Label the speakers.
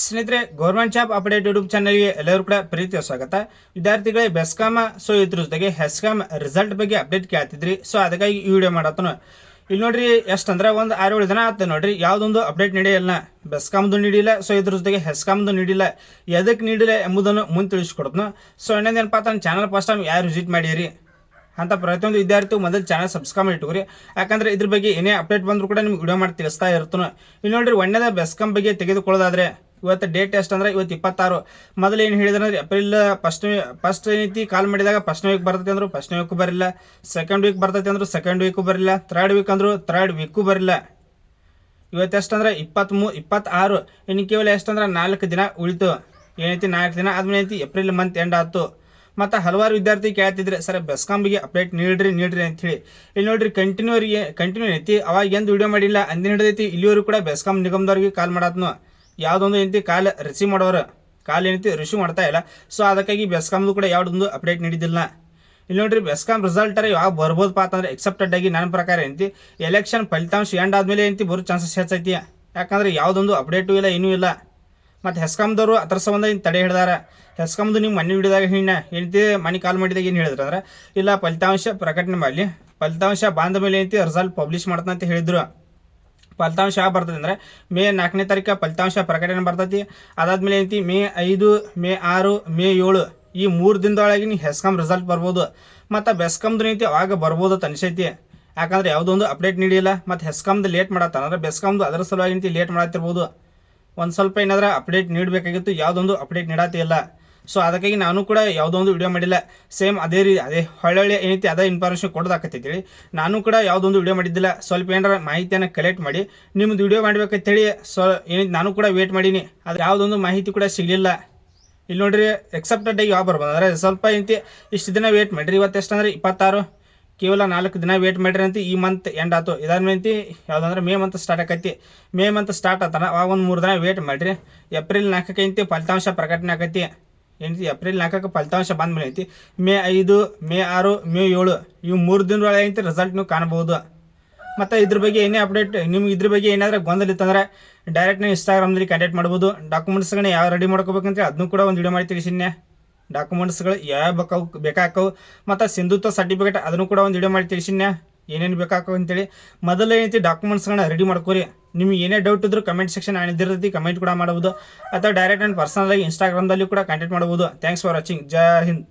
Speaker 1: ಸ್ನೇಹಿತರೆ, government job update YouTube ಚಾನಲ್ಗೆ ಎಲ್ಲರೂ ಕೂಡ ಪ್ರೀತಿಯ ಸ್ವಾಗತ. ವಿದ್ಯಾರ್ಥಿಗಳೇ, ಬೆಸ್ಕಾಮ್ ಇದ್ರ ಜೊತೆಗೆ ಹೆಸ್ಕಾಮ್ ರಿಸಲ್ಟ್ ಬಗ್ಗೆ ಅಪ್ಡೇಟ್ ಕೇಳ್ತಿದ್ರಿ. ಸೊ ಅದಕ್ಕಾಗಿ ಈ ವಿಡಿಯೋ ಮಾಡತ್ತನು. ಇಲ್ಲಿ ನೋಡ್ರಿ, ಎಷ್ಟಂದ್ರೆ ಒಂದು 6-7 ದಿನ ಆತ ನೋಡ್ರಿ, ಯಾವುದೊಂದು ಅಪ್ಡೇಟ್ ನೀಡಿಲ್ಲ. ಬೆಸ್ಕಾಮ್ದು ನೀಡಿಲ್ಲ, ಸೊ ಇದ್ರ ಜೊತೆಗೆ ಹೆಸ್ಕಾಮ್ದು ನೀಡಿಲ್ಲ. ಎದಕ್ಕೆ ನೀಡಿಲ್ಲ ಎಂಬುದನ್ನು ಮುಂದೆ ತಿಳಿಸ್ಕೊಡ್ತನು. ಸೊ ಇನ್ನೊಂದೇನಪ್ಪ, ತನ್ನ ಚಾನಲ್ ಫಸ್ಟ್ ಟೈಮ್ ಯಾರು ವಿಸಿಟ್ ಮಾಡಿರಿ ಅಂತ ಪ್ರತಿಯೊಂದು ವಿದ್ಯಾರ್ಥಿ ಮೊದಲು ಚಾನಲ್ ಸಬ್ಸ್ಕ್ರೈಬ್ ಮಾಡಿ ಇಟ್ಕೊರಿ. ಯಾಕಂದ್ರೆ ಇದ್ರ ಬಗ್ಗೆ ಏನೇ ಅಪ್ಡೇಟ್ ಬಂದರೂ ಕೂಡ ನಿಮ್ಗೆ ವಿಡಿಯೋ ಮಾಡಿ ತಿಳಿಸ್ತಾ ಇರ್ತಾನೆ. ಇಲ್ಲಿ ನೋಡ್ರಿ, ಒಳ್ಳೆದ ಬೆಸ್ಕಾಮ್ ಬಗ್ಗೆ ತೆಗೆದುಕೊಳ್ಳೋದಾದ್ರೆ ಇವತ್ತು ಡೇಟ್ ಎಷ್ಟು ಅಂದ್ರೆ ಇವತ್ತು 26. ಮೊದಲು ಏನು ಹೇಳಿದ್ರೆ ಏಪ್ರಿಲ್ ಫಸ್ಟ್ ಏನೈತಿ ಕಾಲ್ ಮಾಡಿದಾಗ ಫಸ್ಟ್ ವೀಕ್ ಬರ್ತೈತಿ ಅಂದ್ರು ಫಸ್ಟ್ ವೀಕ್ ಬರಲಿಲ್ಲ, ಸೆಕೆಂಡ್ ವೀಕ್ ಬರ್ತೈತಿ ಅಂದ್ರು ಸೆಕೆಂಡ್ ವೀಕು ಬರಲಿಲ್ಲ, ಥರ್ಡ್ ವೀಕ್ ಅಂದ್ರು ಥರ್ಡ್ ವೀಕು ಬರಲಿಲ್ಲ. ಇವತ್ತು ಎಷ್ಟಂದ್ರೆ 26. ಇನ್ನು ಕೇವಲ ಎಷ್ಟಂದ್ರೆ 4 ದಿನ ಉಳಿತು. ಏನೈತಿ 4 ದಿನ ಆದ್ಮೇಲೆ ಐತಿ ಏಪ್ರಿಲ್ ಮಂತ್ ಎಂಡ್ ಆಯ್ತು. ಮತ್ತು ಹಲವಾರು ವಿದ್ಯಾರ್ಥಿ ಕೇಳ್ತಿದ್ರೆ, ಸರ್ ಬೆಸ್ಕಾಮ್ ಬಗ್ಗೆ ಅಪ್ಡೇಟ್ ನೀಡ್ರಿ ಅಂತ ಹೇಳಿ. ಇಲ್ಲಿ ನೋಡ್ರಿ, ಕಂಟಿನ್ಯೂ ಐತಿ. ಅವಾಗ ಎಂದು ವಿಡಿಯೋ ಮಾಡಿಲ್ಲ, ಅಂದಿನ ಹಿಡಿದೈತಿ ಇಲ್ಲಿವರೆಗೂ ಕೂಡ ಬೆಸ್ಕಾಮ್ ನಿಗಮದವ್ರಿಗೆ ಕಾಲ್ ಮಾಡತ್ನು. ಯಾವುದೊಂದು ಏನೈತಿ ಕಾಲ್ ರಿಸೀವ್ ಮಾಡೋರು ಕಾಲ್ ಏನೈತಿ ರಿಸೀವ್ ಮಾಡ್ತಾ ಇಲ್ಲ. ಸೊ ಅದಕ್ಕಾಗಿ ಬೆಸ್ಕಾಮ್ದು ಕೂಡ ಯಾವುದೊಂದು ಅಪ್ಡೇಟ್ ನೀಡಿದ್ದಿಲ್ಲ. ಇಲ್ಲಿ ನೋಡ್ರಿ, ಬೆಸ್ಕಾಮ್ ರಿಸಲ್ಟ್ ಯಾವಾಗ ಬರ್ಬೋದಪ್ಪ ಅಂತಂದ್ರೆ ಎಕ್ಸೆಪ್ಟೆಡ್ ಆಗಿ ನನ್ನ ಪ್ರಕಾರ ಏನೈತಿ ಎಲೆಕ್ಷನ್ ಫಲಿತಾಂಶ ಎಂಡ್ ಆದ್ಮೇಲೆ ಏನೈತಿ ಬರೋ ಚಾನ್ಸಸ್ ಹೆಚ್ಚೈತಿ. ಯಾಕಂದ್ರೆ ಯಾವುದೊಂದು ಅಪ್ಡೇಟು ಇಲ್ಲ, ಏನೂ ಇಲ್ಲ. ಮತ್ತು ಹೆಸ್ಕಾಮ್ದವರು ಅದರ ಸಂಬಂಧ ಇನ್ನು ತಡೆ ಹಿಡ್ದಾರ. ಹೆಸ್ಕಾಮ್ದು ನೀವು ಮನೆ ಹಿಡಿದಾಗ ಏನೈತಿ ಮನೆ ಕಾಲ್ ಮಾಡಿದಾಗ ಏನು ಹೇಳಿದ್ರು ಅಂದ್ರೆ, ಇಲ್ಲ ಫಲಿತಾಂಶ ಪ್ರಕಟಣೆ ಮಾಡಲಿ, ಫಲಿತಾಂಶ ಬಂದ ಮೇಲೆ ಏನೈತಿ ರಿಸಲ್ಟ್ ಪಬ್ಲಿಷ್ ಮಾಡ್ತಾನೆ ಅಂತ ಹೇಳಿದ್ರು. ಫಲಿತಾಂಶ ಯಾವ ಬರ್ತದೆ ಅಂದರೆ ಮೇ 4ನೇ ತಾರೀಕು ಫಲಿತಾಂಶ ಪ್ರಕಟಣೆ ಬರ್ತೈತಿ. ಅದಾದ್ಮೇಲೆ ಏನೈತಿ ಮೇ 5, ಮೇ 6, ಮೇ 7 ಈ 3 ದಿನದೊಳಗೆ ನೀವು ಹೆಸ್ಕಾಮ್ ರಿಸಲ್ಟ್ ಬರ್ಬೋದು. ಮತ್ತು ಬೆಸ್ಕಾಮ್ದು ಏನೈತಿ ಅವಾಗ ಬರ್ಬೋದು ಅಂತ ಅನಿಸೈತಿ. ಯಾಕಂದ್ರೆ ಯಾವುದೊಂದು ಅಪ್ಡೇಟ್ ನೀಡಿಲ್ಲ. ಮತ್ತು ಹೆಸ್ಕಾಮ್ದು ಲೇಟ್ ಮಾಡತ್ತಾನಂದ್ರೆ ಬೆಸ್ಕಾಮ್ದು ಅದರ ಸಲುವಾಗಿ ಏನೈತಿ ಲೇಟ್ ಮಾಡತ್ತಿರ್ಬೋದು. ಒಂದು ಸ್ವಲ್ಪ ಏನಾದ್ರೆ ಅಪ್ಡೇಟ್ ನೀಡಬೇಕಾಗಿತ್ತು, ಯಾವುದೊಂದು ಅಪ್ಡೇಟ್ ನೀಡತ್ತಿಲ್ಲ. ಸೊ ಅದಕ್ಕಾಗಿ ನಾನು ಕೂಡ ಯಾವುದೊಂದು ವಿಡಿಯೋ ಮಾಡಿಲ್ಲ. ಸೇಮ್ ಅದೇ ಹೊಳ್ಳೆ ಏನೈತಿ ಅದೇ ಇನ್ಫಾರ್ಮೇಷನ್ ಕೊಡೋದಾಕತ್ತೇಳಿ ನಾನು ಕೂಡ ಯಾವುದೊಂದು ವಿಡಿಯೋ ಮಾಡಿದ್ದಿಲ್ಲ. ಸ್ವಲ್ಪ ಏನಾರ ಮಾಹಿತಿಯನ್ನು ಕಲೆಕ್ಟ್ ಮಾಡಿ ನಿಮ್ದು ವಿಡಿಯೋ ಮಾಡಬೇಕಂತೇಳಿ ಏನೈತಿ ನಾನು ಕೂಡ ವೇಟ್ ಮಾಡೀನಿ. ಅದು ಯಾವುದೊಂದು ಮಾಹಿತಿ ಕೂಡ ಸಿಗಲಿಲ್ಲ. ಇಲ್ಲಿ ನೋಡ್ರಿ, ಎಕ್ಸೆಪ್ಟೆಡ್ ಆಗಿ ಯಾವ ಬರ್ಬೋದು ಅಂದರೆ ಸ್ವಲ್ಪ ಏನೈತಿ ಇಷ್ಟು ದಿನ ವೇಟ್ ಮಾಡಿರಿ. ಇವತ್ತು ಎಷ್ಟಂದ್ರೆ 26, ಕೇವಲ 4 ದಿನ ವೇಟ್ ಮಾಡಿರಿ ಅಂತ ಈ ಮಂತ್ ಎಂಡ್ ಆಯ್ತು. ಇದಾದ್ಮೇಲೆ ಯಾವುದಂದ್ರೆ ಮೇ ಮಂತ್ ಸ್ಟಾರ್ಟ್ ಆಕೈತಿ. ಮೇ ಮಂತ್ ಸ್ಟಾರ್ಟ್ ಆತಾನ ಅವಾಗ ಒಂದು 3 ದಿನ ವೇಟ್ ಮಾಡಿರಿ. ಏಪ್ರಿಲ್ 4ಕ್ಕೆ ಐತಿ ಫಲಿತಾಂಶ ಪ್ರಕಟಣೆ ಆಕೈತಿ. ಏನೈತಿ ಏಪ್ರಿಲ್ 4ಕ್ಕೆ ಫಲಿತಾಂಶ ಬಂದ್ಮೇಲೆ ಐತಿ ಮೇ 5, ಮೇ 6, ಮೇ 7 ಇವು 3 ದಿನದೊಳಗೆ ಐತಿ ರಿಸಲ್ಟ್ ನೀವು ಕಾಣಬಹುದು. ಮತ್ತು ಇದ್ರ ಬಗ್ಗೆ ಏನೇ ಅಪ್ಡೇಟ್ ನಿಮ್ಗೆ ಇದ್ರ ಬಗ್ಗೆ ಏನಾದರೂ ಗೊಂದಲ ಇತ್ತಂದ್ರೆ ಡೈರೆಕ್ಟ್ ನೀವು ಇನ್ಸ್ಟಾಗ್ರಾಮ್ದಲ್ಲಿ ಕಾಂಟ್ಯಾಕ್ಟ್ ಮಾಡ್ಬೋದು. ಡಾಕ್ಯುಮೆಂಟ್ಸ್ಗಳನ್ನ ಯಾವ ರೆಡಿ ಮಾಡ್ಕೋಬೇಕಂತ ಅದನ್ನು ಕೂಡ ಒಂದು ವಿಡಿಯೋ ಮಾಡಿ ತಿಳಿಸಿನ್ನೆ. ಡಾಕ್ಯುಮೆಂಟ್ಸ್ಗಳು ಯಾವ ಬೇಕಾಕವು ಮತ್ತು ಸಿಂಧುತ್ವ ಸರ್ಟಿಫಿಕೇಟ್ ಅದನ್ನು ಕೂಡ ಒಂದು ವಿಡಿಯೋ ಮಾಡಿ ತಿಳಿಸಿನ್ನೆ ಏನೇನು ಬೇಕಾಕವು ಅಂತೇಳಿ. ಮೊದಲು ಏನೈತಿ ಡಾಕ್ಯುಮೆಂಟ್ಸ್ಗಳನ್ನ ರೆಡಿ ಮಾಡ್ಕೋರಿ. ನಿಮ್ಗೆ ಏನೇ ಡೌಟ್ ಇದ್ರೂ ಕಮೆಂಟ್ ಸೆಕ್ಷನ್ ಇದ್ದಿರ್ತೈತಿ, ಕಮೆಂಟ್ ಕೂಡ ಮಾಡ್ಬೋದು. ಅಥವಾ ಡೈರೆಕ್ಟ್ ಆ್ಯಂಡ್ ಪರ್ಸನಲ್ ಆಗಿ ಇನ್ಸ್ಟಾಗ್ರಾಮ್ದಲ್ಲಿ ಕೂಡ ಕಾಂಟ್ಯಾಕ್ಟ್ ಮಾಡ್ಬೋದು. Thanks for watching. Jai Hind.